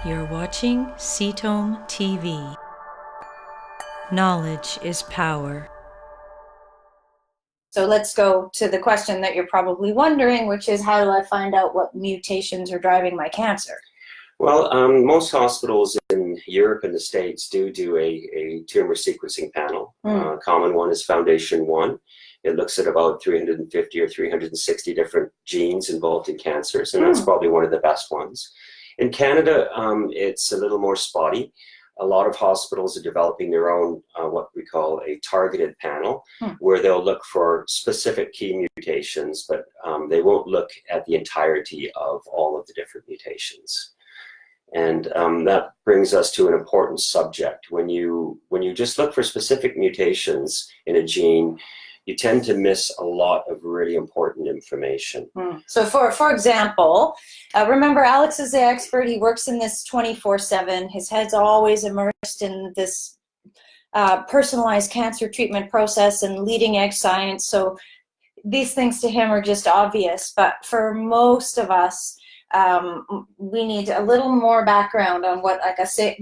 You're watching CTOM TV. Knowledge is power. So let's go to the question that you're probably wondering, which is, how do I find out what mutations are driving my cancer? Well, most hospitals in Europe and the States do a tumor sequencing panel. A common one is Foundation 1. It looks at about 350 or 360 different genes involved in cancers, and that's probably one of the best ones. In Canada, it's a little more spotty. A lot of hospitals are developing their own, what we call a targeted panel, where they'll look for specific key mutations, but they won't look at the entirety of all of the different mutations. And that brings us to an important subject. When you just look for specific mutations in a gene, you tend to miss a lot of really important information. So for example, remember, Alex is the expert. He works in this 24/7. His head's always immersed in this personalized cancer treatment process and leading edge science. So these things to him are just obvious. But for most of us, we need a little more background on what, like I say,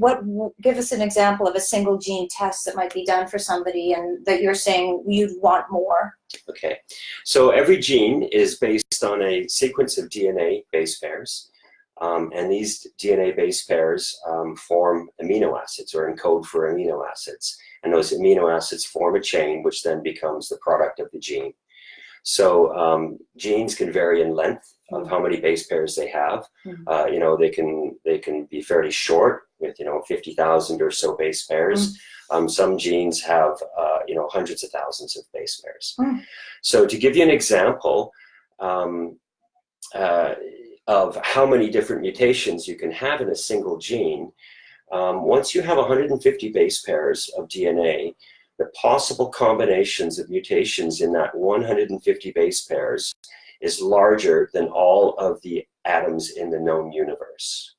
give us an example of a single gene test that might be done for somebody and that you're saying you'd want more. Okay, so every gene is based on a sequence of DNA base pairs, and these DNA base pairs form amino acids or encode for amino acids, and those amino acids form a chain which then becomes the product of the gene. So genes can vary in length of how many base pairs they have. They can be fairly short with 50,000 or so base pairs. Some genes have hundreds of thousands of base pairs. So to give you an example of how many different mutations you can have in a single gene, once you have 150 base pairs of DNA, the possible combinations of mutations in that 150 base pairs is larger than all of the atoms in the known universe.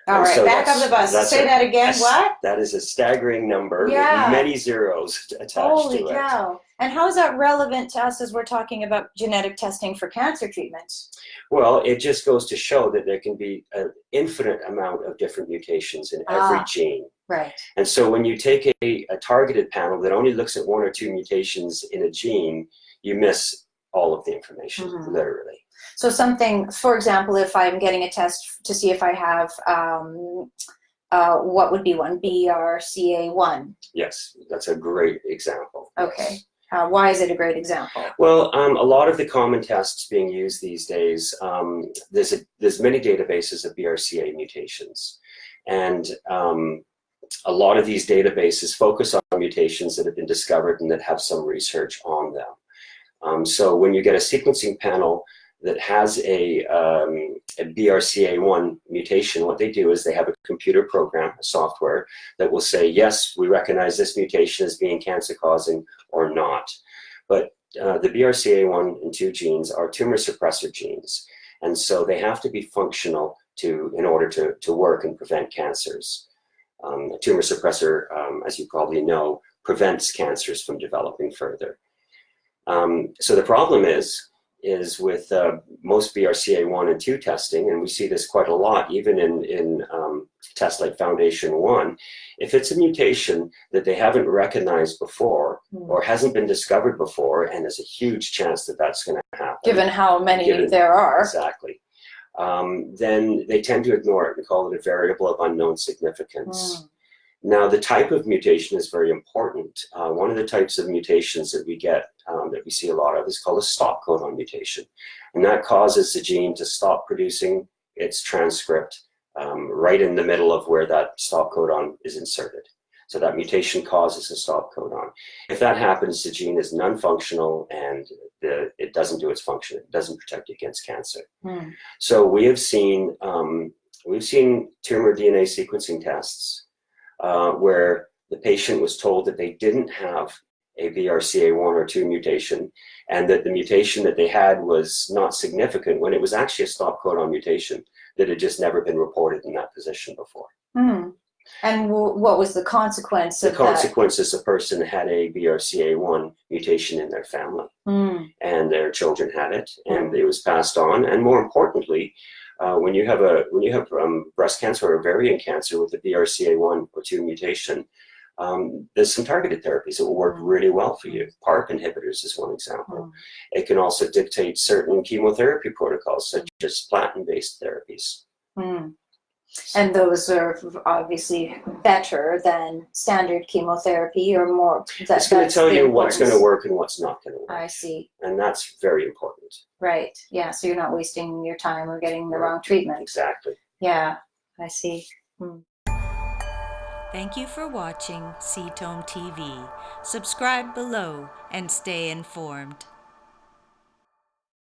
All right, so back up the bus. Say that again. What? That is a staggering number with many zeros attached Holy to it. cow. And how is that relevant to us as we're talking about genetic testing for cancer treatments? Well, it just goes to show that there can be an infinite amount of different mutations in every gene. Right. And so when you take a targeted panel that only looks at one or two mutations in a gene, you miss all of the information, literally. So something, for example, if I'm getting a test to see if I have, what would be one? BRCA1. Yes, that's a great example. Okay. Why is it a great example? Well, a lot of the common tests being used these days, there's many databases of BRCA mutations. And a lot of these databases focus on mutations that have been discovered and that have some research on them. So when you get a sequencing panel that has a BRCA1 mutation, what they do is they have a computer program, a software, that will say, yes, we recognize this mutation as being cancer-causing or not. But the BRCA1 and 2 genes are tumor suppressor genes. And so they have to be functional in order to work and prevent cancers. A tumor suppressor, as you probably know, prevents cancers from developing further. So the problem is with most BRCA1 and 2 testing, and we see this quite a lot, even in tests like Foundation 1, if it's a mutation that they haven't recognized before or hasn't been discovered before, and there's a huge chance that that's going to happen. Given how many there are. Exactly. Then they tend to ignore it and call it a variable of unknown significance. Now, the type of mutation is very important. One of the types of mutations that we get, that we see a lot of, is called a stop codon mutation. And that causes the gene to stop producing its transcript right in the middle of where that stop codon is inserted. So that mutation causes a stop codon. If that happens, the gene is non-functional and it doesn't do its function. It doesn't protect against cancer. So we have seen tumor DNA sequencing tests where the patient was told that they didn't have a BRCA1 or 2 mutation, and that the mutation that they had was not significant when it was actually a stop codon mutation that had just never been reported in that position before. And what was the consequence of that? The consequence is the person had a BRCA1 mutation in their family, and their children had it, and it was passed on. And more importantly, When you have breast cancer or ovarian cancer with the BRCA1 or 2 mutation, there's some targeted therapies that will work really well for you. PARP inhibitors is one example. It can also dictate certain chemotherapy protocols, such as platinum-based therapies. And those are obviously better than standard chemotherapy, or more. It's going to tell you what's going to work and what's not going to work. I see. And that's very important. Right. Yeah. So you're not wasting your time or getting the wrong treatment. Exactly. Yeah. I see. Thank you for watching Ketome TV. Subscribe below and stay informed.